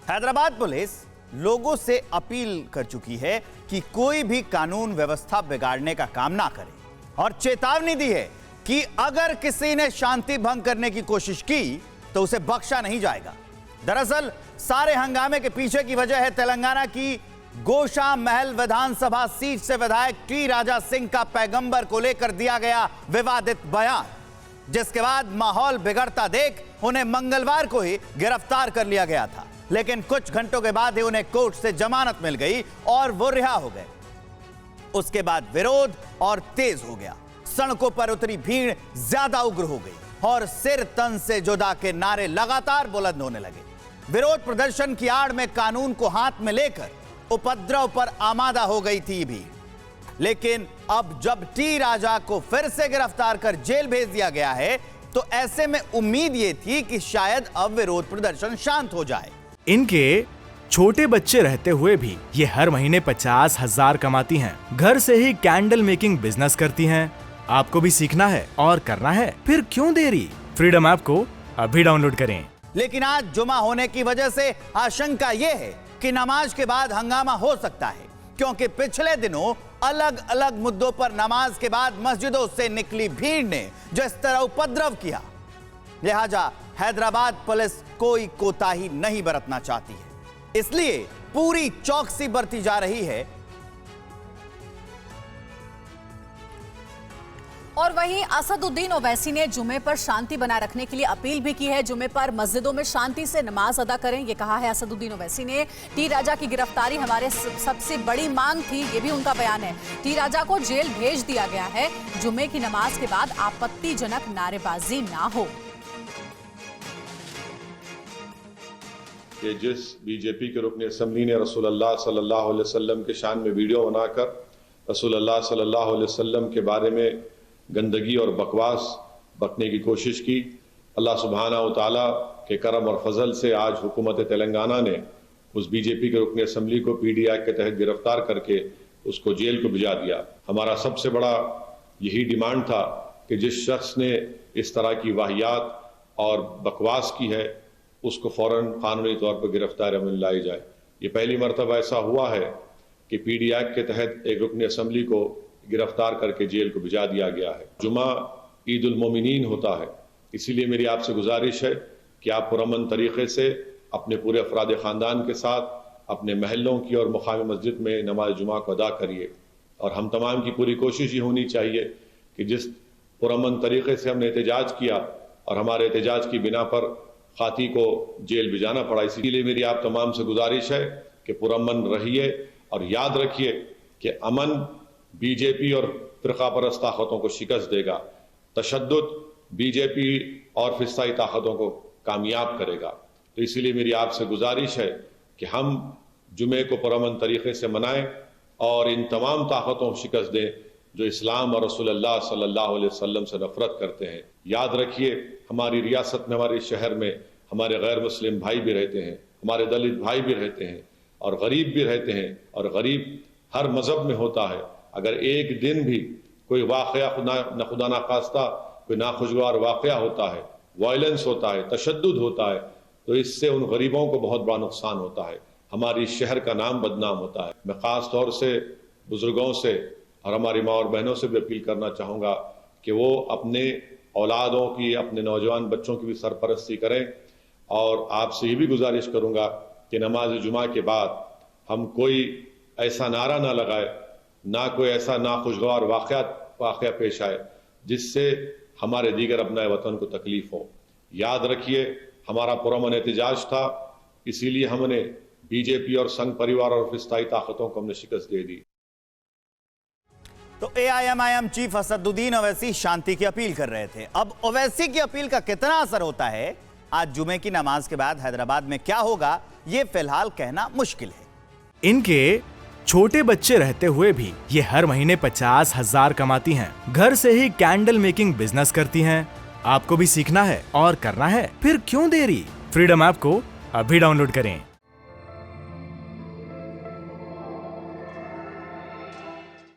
Hyderabad police लोगों से appeal कर चुकी है कि कोई भी कानून व्यवस्था बिगाड़ने का काम ना करे और चेतावनी दी है कि अगर किसी ने शांति भंग करने की कोशिश की तो उसे बख्शा नहीं जाएगा। दरअसल सारे हंगामे के पीछे की वजह है तेलंगाना की गोशा महल विधानसभा सीट से विधायक टी राजा सिंह का पैगंबर को लेकर दिया गया विवादित बयान, जिसके बाद माहौल बिगड़ता देख उन्हें मंगलवार को ही गिरफ्तार कर लिया गया था, लेकिन कुछ घंटों के बाद ही उन्हें कोर्ट से जमानत मिल गई और वो रिहा हो गए। उसके बाद विरोध और तेज हो गया, सड़कों पर उतरी भीड़ ज्यादा उग्र हो गई और सिर तन से जुदा के नारे लगातार बुलंद होने लगे। विरोध प्रदर्शन की आड़ में कानून को हाथ में लेकर उपद्रव पर आमादा हो गई थी भीड़, लेकिन अब जब टी राजा को फिर से गिरफ्तार कर जेल भेज दिया गया है तो ऐसे में उम्मीद ये थी कि शायद अब विरोध प्रदर्शन शांत हो जाए। इनके छोटे बच्चे रहते हुए भी ये हर महीने 50,000 कमाती हैं। घर से ही कैंडल मेकिंग बिजनेस करती हैं। आपको भी सीखना है और करना है, फिर क्यों देरी? फ्रीडम ऐप को अभी डाउनलोड करें। लेकिन आज जुमा होने की वजह से आशंका यह है कि नमाज के बाद हंगामा हो सकता है, क्योंकि पिछले दिनों अलग अलग मुद्दों पर नमाज के बाद मस्जिदों से निकली भीड़ ने जो इस तरह उपद्रव किया, लिहाजा हैदराबाद पुलिस कोई कोताही नहीं बरतना चाहती है, इसलिए पूरी चौकसी बरती जा रही है। और वहीं असदुद्दीन ओवैसी ने जुमे पर शांति बनाए रखने के लिए अपील भी की है। जुमे पर मस्जिदों में शांति से नमाज अदा करें, ये कहा है असदुद्दीन ओवैसी ने। टी राजा की गिरफ्तारी हमारे सबसे बड़ी मांग थी, ये भी उनका बयान है। टी राजा को जेल भेज दिया गया है। जुमे की नमाज के बाद आपत्तिजनक नारेबाजी ना हो। कि जिस बीजेपी के रुकन असम्बली ने रसूलुल्लाह सल्लल्लाहु अलैहि वसल्लम के शान में वीडियो बनाकर रसूलुल्लाह सल्लल्लाहु अलैहि वसल्लम के बारे में गंदगी और बकवास बकने की कोशिश की, अल्लाह सुब्हानहू व तआला के करम और फजल से आज हुकूमत तेलंगाना ने उस बीजेपी के रुकन असम्बली को पीडी एक्ट के तहत गिरफ्तार करके उसको जेल को भिजा दिया। हमारा सबसे बड़ा यही डिमांड था कि जिस शख्स ने इस तरह की वाहियात और बकवास की है उसको फौरन कानूनी तौर पर गिरफ्तार अमल लाई जाए। ये पहली मरतबा ऐसा हुआ है कि पीडी एक्ट के तहत एक रुकन असम्बली को गिरफ्तार करके जेल को भिजा दिया गया है। जुमा ईद उल मोमिनीन होता है, इसीलिए मेरी आपसे गुजारिश है कि आप पुरअमन तरीके से अपने पूरे अफराद खानदान के साथ अपने महलों की और मुकामी मस्जिद में नमाज जुमा को अदा करिए। और हम तमाम की पूरी कोशिश ये होनी चाहिए कि जिस पुरअमन तरीके से हमने एहतजाज किया और हमारे एहतजाज की बिना पर खाती को जेल भिजाना पड़ा, इसीलिए मेरी आप तमाम से गुजारिश है कि पुरअमन रहिए और याद रखिए कि अमन बीजेपी और फिरका परस्त ताकतों को शिकस्त देगा, तशद्दुद बीजेपी और फिस्ताई ताकतों को कामयाब करेगा। तो इसीलिए मेरी आपसे गुजारिश है कि हम जुमे को पुरअमन तरीके से मनाएं और इन तमाम ताकतों को शिकस्त दें जो इस्लाम और रसूलुल्लाह सल्लल्लाहु अलैहि वसल्लम से नफरत करते हैं। याद रखिए, हमारी रियासत में, हमारे शहर में हमारे गैर मुस्लिम भाई भी रहते हैं, हमारे दलित भाई भी रहते हैं और गरीब भी रहते हैं, और गरीब हर मजहब में होता है। अगर एक दिन भी कोई वाकया खुदा ना खास्ता कोई नाखुशगवार वाकया होता है, वायलेंस होता है, तशद्दुद होता है, तो इससे उन गरीबों को बहुत बड़ा नुकसान होता है, हमारी शहर का नाम बदनाम होता है। मैं खास तौर से बुजुर्गों से और हमारी माँ और बहनों से भी अपील करना चाहूँगा कि वो अपने औलादों की, अपने नौजवान बच्चों की भी सरपरस्ती करें। और आपसे ये भी गुजारिश करूँगा कि नमाज जुमा के बाद हम कोई ऐसा नारा ना लगाए, ना कोई ऐसा नाखुशगवार वाकया पेश आए जिससे हमारे दीगर अपनाए वतन को तकलीफ हो। याद रखिए, हमारा पुरअमन एहतजाज था, इसीलिए हमने बीजेपी और संघ परिवार और फिस्ताई ताकतों को हमने शिकस्त दे दी। तो एआईएमआईएम चीफ असदुद्दीन ओवैसी शांति की अपील कर रहे थे। अब ओवैसी की अपील का कितना असर होता है आज जुमे की नमाज के बाद हैदराबाद में क्या होगा, यह फिलहाल कहना मुश्किल है। इनके छोटे बच्चे रहते हुए भी ये हर महीने 50,000 कमाती हैं। घर से ही कैंडल मेकिंग बिजनेस करती हैं। आपको भी सीखना है और करना है, फिर क्यों देरी? फ्रीडम ऐप को अभी डाउनलोड करें।